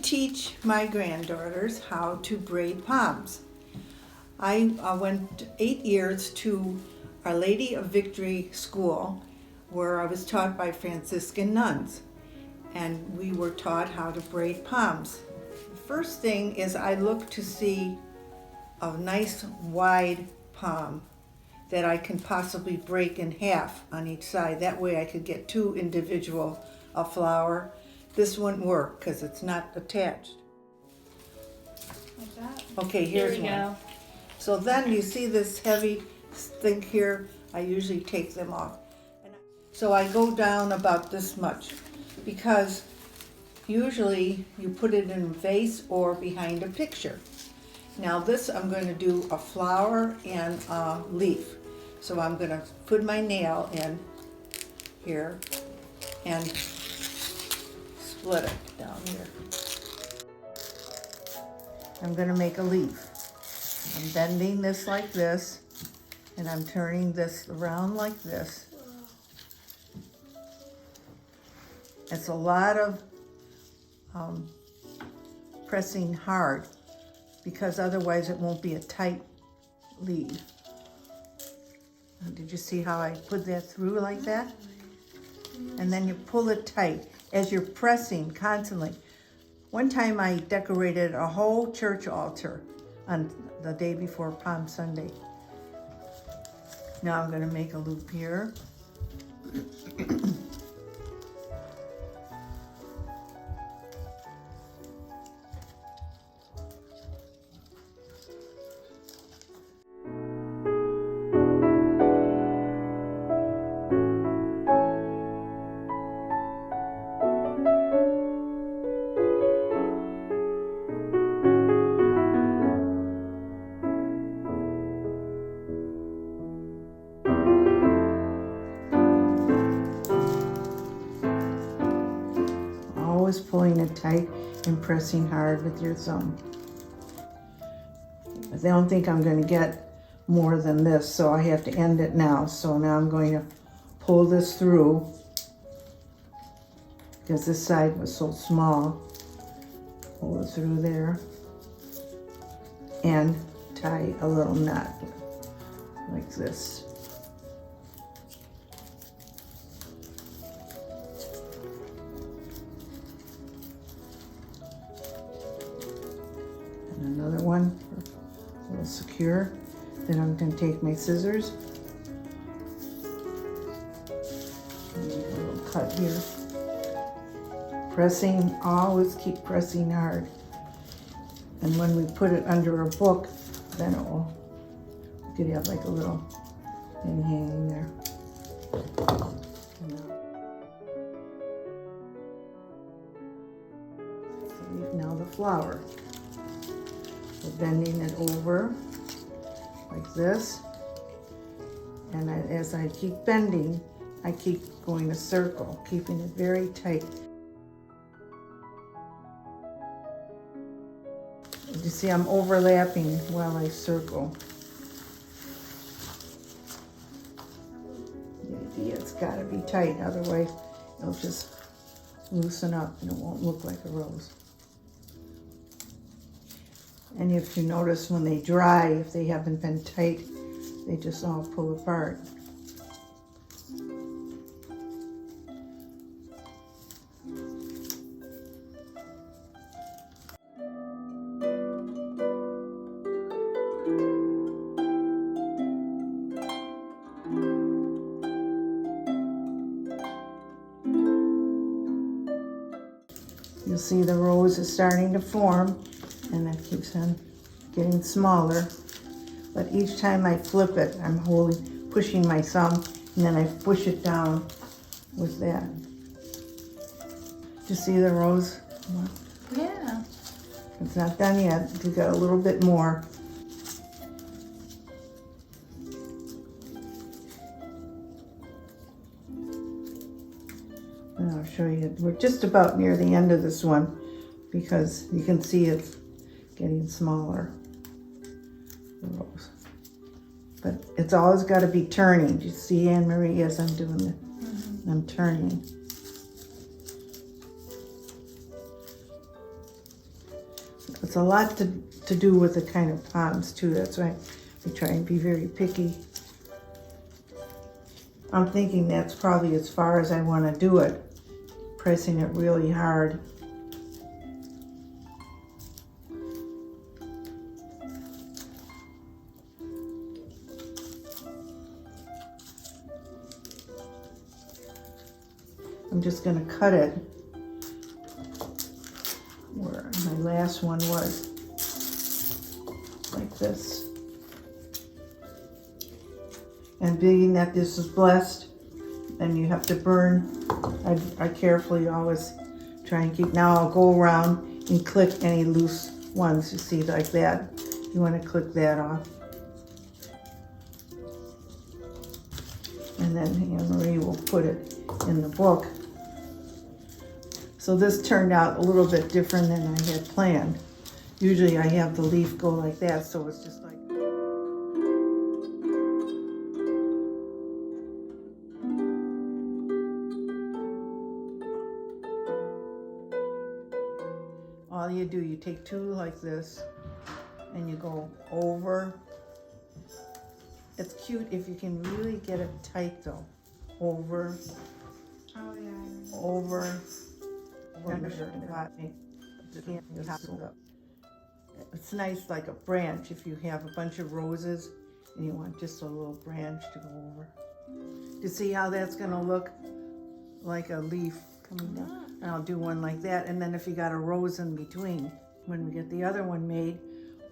teach my granddaughters how to braid palms. I went 8 years to Our Lady of Victory School, where I was taught by Franciscan nuns, and we were taught how to braid palms. The first thing is I look to see a nice wide palm that I can possibly break in half on each side. That way I could get two individual flower. This wouldn't work because it's not attached. Like that? Okay, here's Here we one. go. So then you see this heavy thing here, I usually take them off. So I go down about this much because usually you put it in a vase or behind a picture. Now this I'm going to do a flower and a leaf. So I'm going to put my nail in here and split it down here. I'm going to make a leaf. I'm bending this like this, and I'm turning this around like this. It's a lot of pressing hard, because otherwise it won't be a tight leaf. Did you see how I put that through like that? And then you pull it tight as you're pressing constantly. One time I decorated a whole church altar on the day before Palm Sunday. Now I'm going to make a loop here. Always pulling it tight and pressing hard with your thumb. I don't think I'm going to get more than this, so I have to end it now. So now I'm going to pull this through, because this side was so small. Pull it through there and tie a little knot like this. Another one, a little secure. Then I'm going to take my scissors and make a little cut here. Pressing, always keep pressing hard. And when we put it under a book, then it will, you could have like a little thing hanging there. Now the flower. Bending it over like this, and as I keep bending, I keep going a circle, keeping it very tight. You see, I'm overlapping while I circle. The idea, it's got to be tight, otherwise it'll just loosen up and it won't look like a rose. And if you notice, when they dry, if they haven't been tight, they just all pull apart. You'll see the rose is starting to form, and that keeps on getting smaller. But each time I flip it, I'm pushing my thumb, and then I push it down with that. Do you see the rose? Yeah. It's not done yet. We've got a little bit more. And I'll show you. We're just about near the end of this one, because you can see it's getting smaller, the rose. But it's always got to be turning. You see, Anne Marie, as I'm doing it, I'm turning. It's a lot to do with the kind of palms too. That's why we try and be very picky. I'm thinking that's probably as far as I want to do it. Pressing it really hard. I'm just going to cut it where my last one was, like this. And being that this is blessed, then you have to burn. I carefully always try and keep. Now I'll go around and click any loose ones, you see, like that. You want to click that off. And then Anne Marie will put it in the book. So this turned out a little bit different than I had planned. Usually I have the leaf go like that, so it's just like. All you do, you take two like this, and you go over. It's cute if you can really get it tight though. Over. Oh yeah. Over. It's nice like a branch if you have a bunch of roses and you want just a little branch to go over. You see how that's gonna look like a leaf coming down? And I'll do one like that, and then if you got a rose in between, when we get the other one made,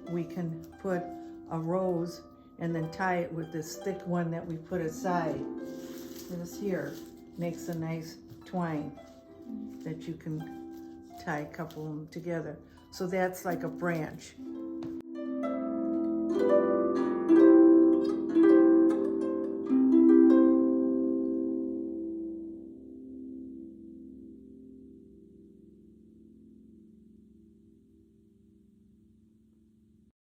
we can put a rose and then tie it with this thick one that we put aside. This here makes a nice twine that you can tie a couple of them together. So that's like a branch.